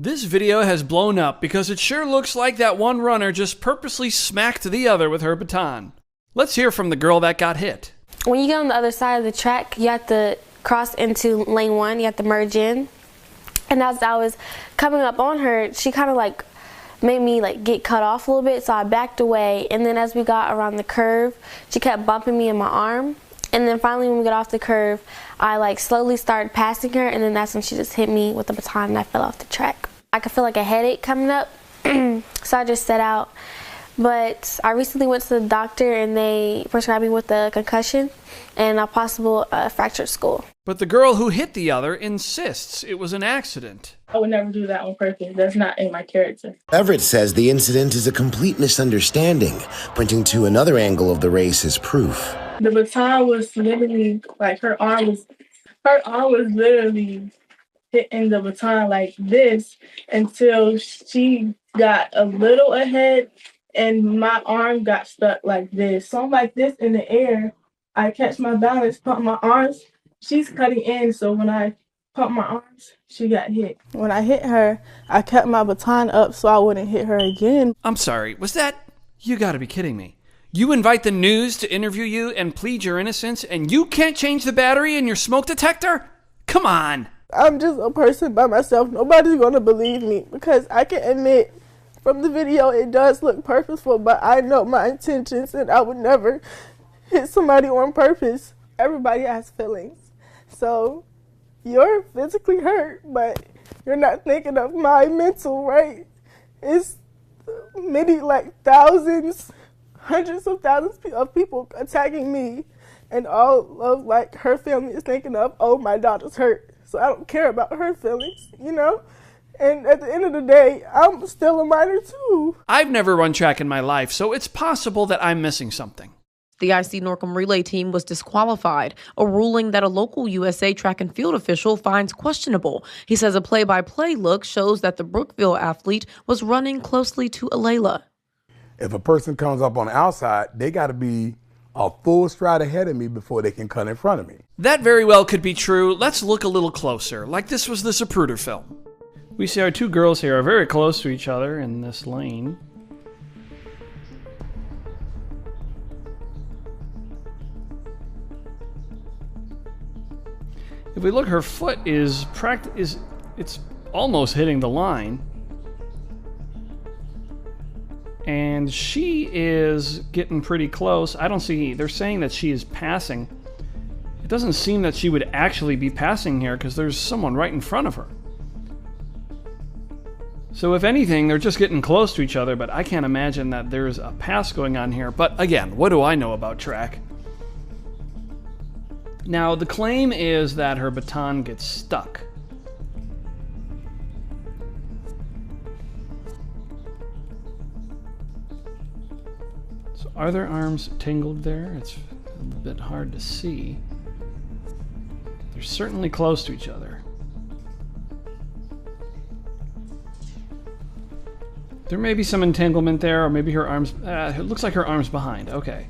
This video has blown up because it sure looks like that one runner just purposely smacked the other with her baton. Let's hear from the girl that got hit. When you get on the other side of the track, you have to cross into lane 1, you have to merge in. And as I was coming up on her, she kind of like made me like get cut off a little bit, so I backed away. And then as we got around the curve, she kept bumping me in my arm. And then finally when we got off the curve, I like slowly started passing her, and then that's when she just hit me with the baton and I fell off the track. I could feel like a headache coming up, so I just set out. But I recently went to the doctor and they prescribed me with a concussion and a possible fractured skull. But the girl who hit the other insists it was an accident. I would never do that on purpose. That's not in my character. Everett says the incident is a complete misunderstanding, pointing to another angle of the race as proof. The baton was literally, like her arm was literally hitting the baton like this until she got a little ahead and my arm got stuck like this. So I'm like this in the air. I catch my balance, pump my arms. She's cutting in, so when I pump my arms, she got hit. When I hit her, I kept my baton up so I wouldn't hit her again. I'm sorry, was that? You gotta be kidding me. You invite the news to interview you and plead your innocence, and you can't change the battery in your smoke detector? Come on. I'm just a person by myself. Nobody's going to believe me because I can admit from the video it does look purposeful, but I know my intentions and I would never hit somebody on purpose. Everybody has feelings. So you're physically hurt, but you're not thinking of my mental, right? It's many, like thousands, hundreds of thousands of people attacking me, and all of like her family is thinking of, oh, my daughter's hurt. So I don't care about her feelings, you know? And at the end of the day, I'm still a minor too. I've never run track in my life, so it's possible that I'm missing something. The IC Norcom relay team was disqualified, a ruling that a local USA track and field official finds questionable. He says a play-by-play look shows that the Brookville athlete was running closely to Alayla. If a person comes up on the outside, they got to be a full stride ahead of me before they can cut in front of me. That very well could be true. Let's look a little closer, like this was the Zapruder film. We see our two girls here are very close to each other in this lane. If we look, her foot it's almost hitting the line. And she is getting pretty close. They're saying that she is passing. It doesn't seem that she would actually be passing here because there's someone right in front of her. So if anything, they're just getting close to each other, but I can't imagine that there's a pass going on here. But again, what do I know about track? Now, the claim is that her baton gets stuck. So are their arms tangled there? It's a bit hard to see. They're certainly close to each other. There may be some entanglement there, or maybe her arms... it looks like her arm's behind. Okay.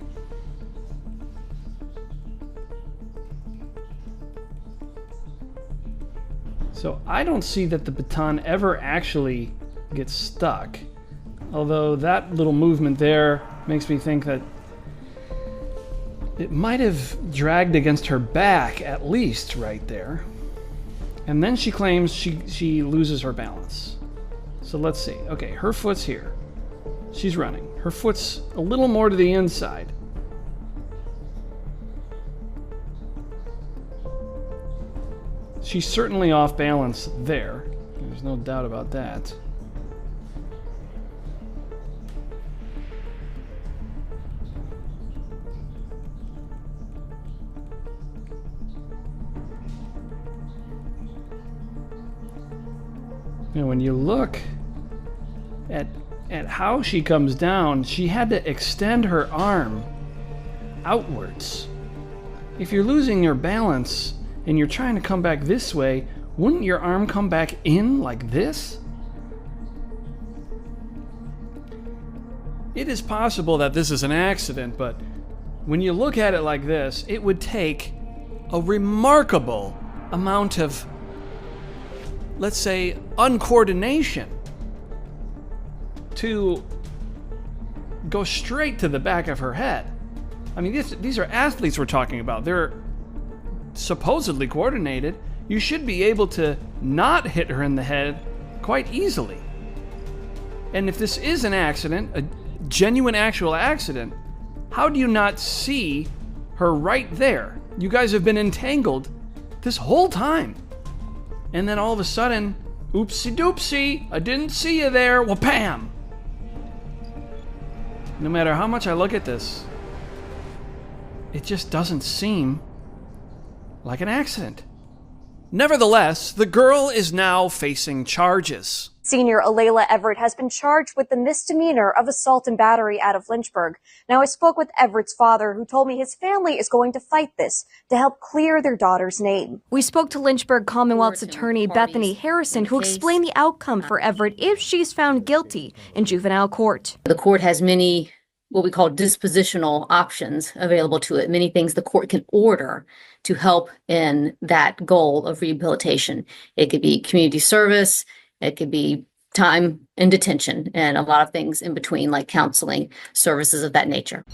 So I don't see that the baton ever actually gets stuck. Although that little movement there makes me think that it might have dragged against her back, at least right there. And then she claims she loses her balance. So let's see. Okay, her foot's here. She's running. Her foot's a little more to the inside. She's certainly off balance there. There's no doubt about that. And when you look at how she comes down, she had to extend her arm outwards. If you're losing your balance and you're trying to come back this way, wouldn't your arm come back in like this? It is possible that this is an accident, but when you look at it like this, it would take a remarkable amount of let's say, uncoordination to go straight to the back of her head. I mean, these are athletes we're talking about. They're supposedly coordinated. You should be able to not hit her in the head quite easily. And if this is an accident, a genuine actual accident, how do you not see her right there? You guys have been entangled this whole time. And then all of a sudden, oopsie doopsie, I didn't see you there, wha-pam! No matter how much I look at this, it just doesn't seem like an accident. Nevertheless, the girl is now facing charges. Senior Alayla Everett has been charged with the misdemeanor of assault and battery out of Lynchburg. Now, I spoke with Everett's father, who told me his family is going to fight this to help clear their daughter's name. We spoke to Lynchburg Commonwealth's attorney Bethany Harrison, who explained the outcome for Everett if she's found guilty in juvenile court. The court has many what we call dispositional options available to it, many things the court can order to help in that goal of rehabilitation. It could be community service, it could be time in detention, and a lot of things in between, like counseling services of that nature.